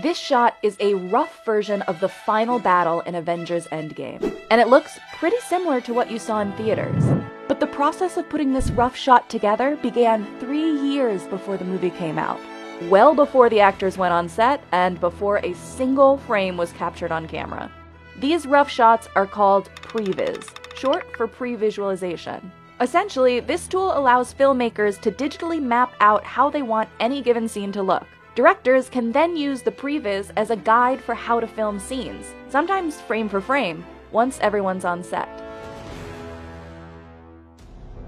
This shot is a rough version of the final battle in Avengers Endgame, and it looks pretty similar to what you saw in theaters. But the process of putting this rough shot together began 3 years before the movie came out, well before the actors went on set and before a single frame was captured on camera. These rough shots are called previs, short for pre-visualization. Essentially, this tool allows filmmakers to digitally map out how they want any given scene to look. Directors can then use the previs as a guide for how to film scenes, sometimes frame for frame, once everyone's on set.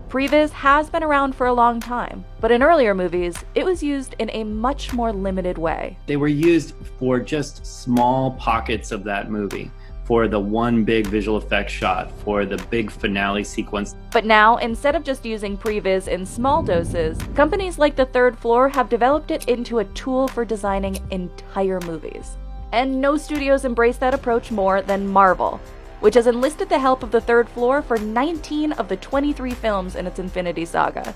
Previs has been around for a long time, but in earlier movies, it was used in a much more limited way. They were used for just small pockets of that movie, for the one big visual effects shot, for the big finale sequence. But now, instead of just using previs in small doses, companies like The Third Floor have developed it into a tool for designing entire movies. And no studios embrace that approach more than Marvel, which has enlisted the help of The Third Floor for 19 of the 23 films in its Infinity Saga.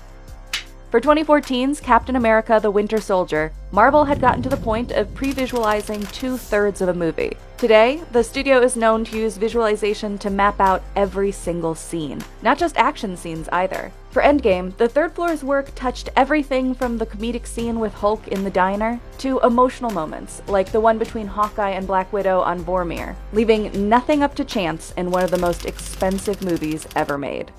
For 2014's Captain America: The Winter Soldier, Marvel had gotten to the point of pre-visualizing 2/3 of a movie. Today, the studio is known to use visualization to map out every single scene, not just action scenes either. For Endgame, The Third Floor's work touched everything from the comedic scene with Hulk in the diner to emotional moments, like the one between Hawkeye and Black Widow on Vormir, leaving nothing up to chance in one of the most expensive movies ever made.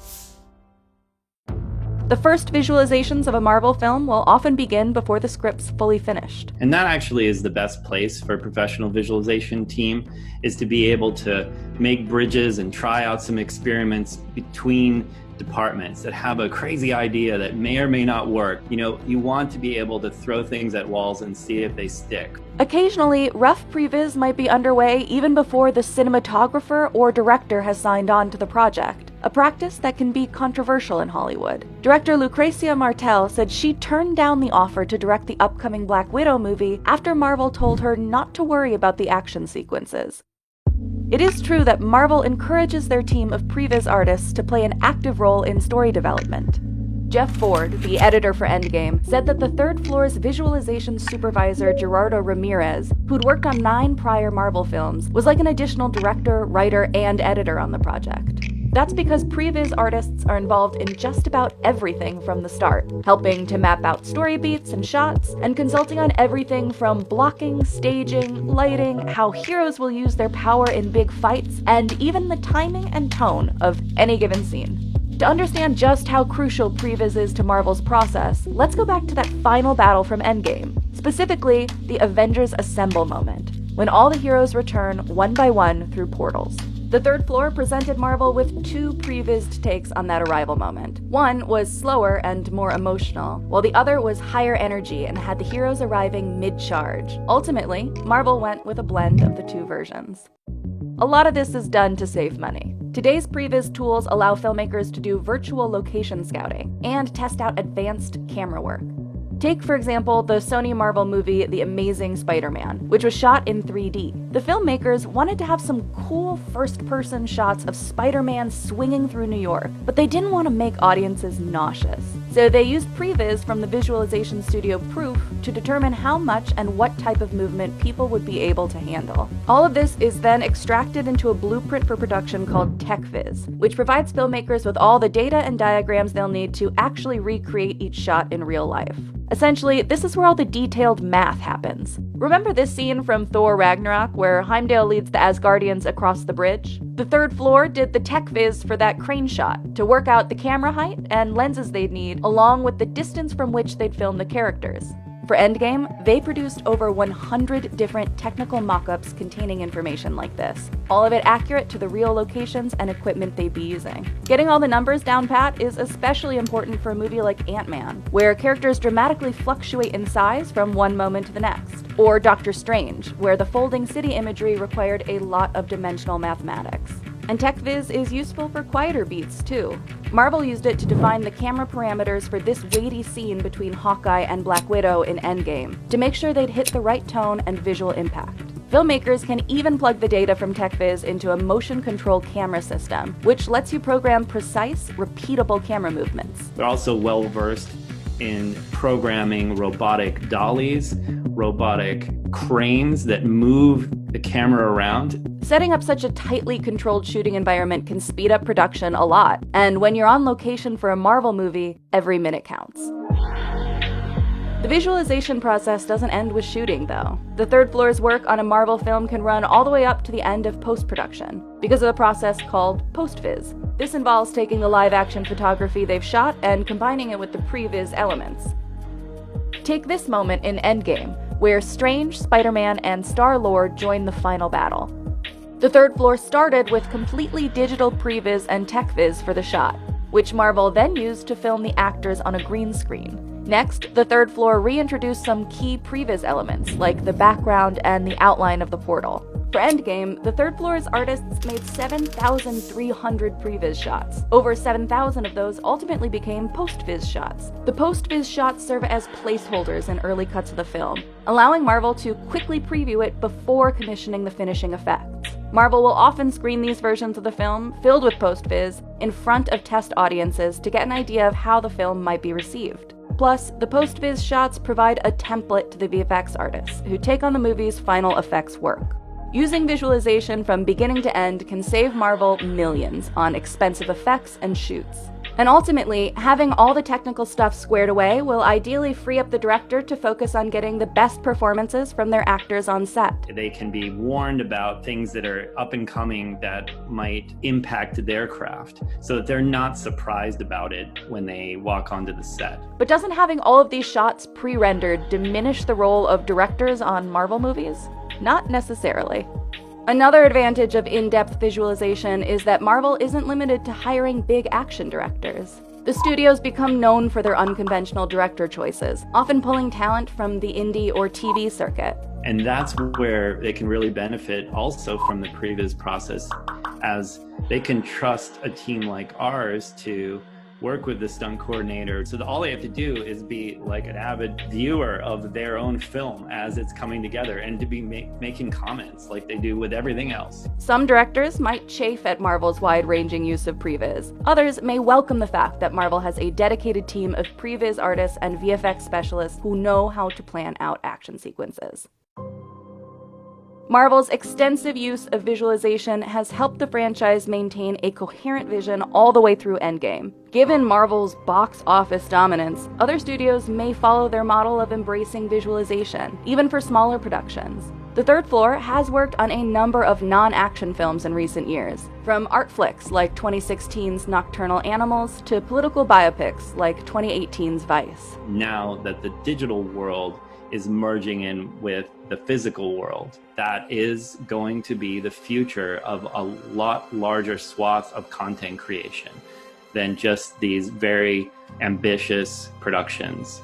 The first visualizations of a Marvel film will often begin before the script's fully finished. And that actually is the best place for a professional visualization team, is to be able to make bridges and try out some experiments between departments that have a crazy idea that may or may not work. You want to be able to throw things at walls and see if they stick. Occasionally, rough previs might be underway even before the cinematographer or director has signed on to the project, a practice that can be controversial in Hollywood. Director Lucrecia Martel said she turned down the offer to direct the upcoming Black Widow movie after Marvel told her not to worry about the action sequences. It is true that Marvel encourages their team of previs artists to play an active role in story development. Jeff Ford, the editor for Endgame, said that The Third Floor's visualization supervisor Gerardo Ramirez, who'd worked on 9 prior Marvel films, was like an additional director, writer, and editor on the project. That's because previs artists are involved in just about everything from the start, helping to map out story beats and shots, and consulting on everything from blocking, staging, lighting, how heroes will use their power in big fights, and even the timing and tone of any given scene. To understand just how crucial previs is to Marvel's process, let's go back to that final battle from Endgame, specifically the Avengers Assemble moment, when all the heroes return one by one through portals. The Third Floor presented Marvel with 2 prevised takes on that arrival moment. One was slower and more emotional, while the other was higher energy and had the heroes arriving mid-charge. Ultimately, Marvel went with a blend of the 2 versions. A lot of this is done to save money. Today's previs tools allow filmmakers to do virtual location scouting and test out advanced camera work. Take, for example, the Sony Marvel movie The Amazing Spider-Man, which was shot in 3D. The filmmakers wanted to have some cool first-person shots of Spider-Man swinging through New York, but they didn't want to make audiences nauseous. So they used previs from the visualization studio Proof to determine how much and what type of movement people would be able to handle. All of this is then extracted into a blueprint for production called TechViz, which provides filmmakers with all the data and diagrams they'll need to actually recreate each shot in real life. Essentially, this is where all the detailed math happens. Remember this scene from Thor Ragnarok where Heimdall leads the Asgardians across the bridge? The Third Floor did the tech viz for that crane shot to work out the camera height and lenses they'd need, along with the distance from which they'd film the characters. For Endgame, they produced over 100 different technical mock-ups containing information like this, all of it accurate to the real locations and equipment they'd be using. Getting all the numbers down pat is especially important for a movie like Ant-Man, where characters dramatically fluctuate in size from one moment to the next, or Doctor Strange, where the folding city imagery required a lot of dimensional mathematics. And TechViz is useful for quieter beats, too. Marvel used it to define the camera parameters for this weighty scene between Hawkeye and Black Widow in Endgame, to make sure they'd hit the right tone and visual impact. Filmmakers can even plug the data from TechViz into a motion control camera system, which lets you program precise, repeatable camera movements. They're also well-versed in programming robotic dollies robotic cranes that move the camera around. Setting up such a tightly controlled shooting environment can speed up production a lot, and when you're on location for a Marvel movie, every minute counts. The visualization process doesn't end with shooting, though. The third floor's work on a Marvel film can run all the way up to the end of post-production, because of a process called post-viz. This involves taking the live-action photography they've shot and combining it with the pre-viz elements. Take this moment in Endgame, where Strange, Spider-Man, and Star-Lord join the final battle. The third floor started with completely digital pre-viz and tech-viz for the shot, which Marvel then used to film the actors on a green screen. Next, the third floor reintroduced some key previs elements, like the background and the outline of the portal. For Endgame, the third floor's artists made 7,300 previs shots. Over 7,000 of those ultimately became post-viz shots. The post-viz shots serve as placeholders in early cuts of the film, allowing Marvel to quickly preview it before commissioning the finishing effects. Marvel will often screen these versions of the film, filled with post-viz, in front of test audiences to get an idea of how the film might be received. Plus, the post-viz shots provide a template to the VFX artists, who take on the movie's final effects work. Using visualization from beginning to end can save Marvel millions on expensive effects and shoots. And ultimately, having all the technical stuff squared away will ideally free up the director to focus on getting the best performances from their actors on set. They can be warned about things that are up and coming that might impact their craft, so that they're not surprised about it when they walk onto the set. But doesn't having all of these shots pre-rendered diminish the role of directors on Marvel movies? Not necessarily. Another advantage of in-depth visualization is that Marvel isn't limited to hiring big action directors. The studios become known for their unconventional director choices, often pulling talent from the indie or TV circuit. And that's where they can really benefit also from the previous process, as they can trust a team like ours to work with the stunt coordinator. So that all they have to do is be like an avid viewer of their own film as it's coming together, and to be making comments like they do with everything else. Some directors might chafe at Marvel's wide-ranging use of previs. Others may welcome the fact that Marvel has a dedicated team of previs artists and VFX specialists who know how to plan out action sequences. Marvel's extensive use of visualization has helped the franchise maintain a coherent vision all the way through Endgame. Given Marvel's box office dominance, other studios may follow their model of embracing visualization, even for smaller productions. The third floor has worked on a number of non-action films in recent years, from art flicks like 2016's Nocturnal Animals to political biopics like 2018's Vice. Now that the digital world is merging in with the physical world, that is going to be the future of a lot larger swath of content creation than just these very ambitious productions.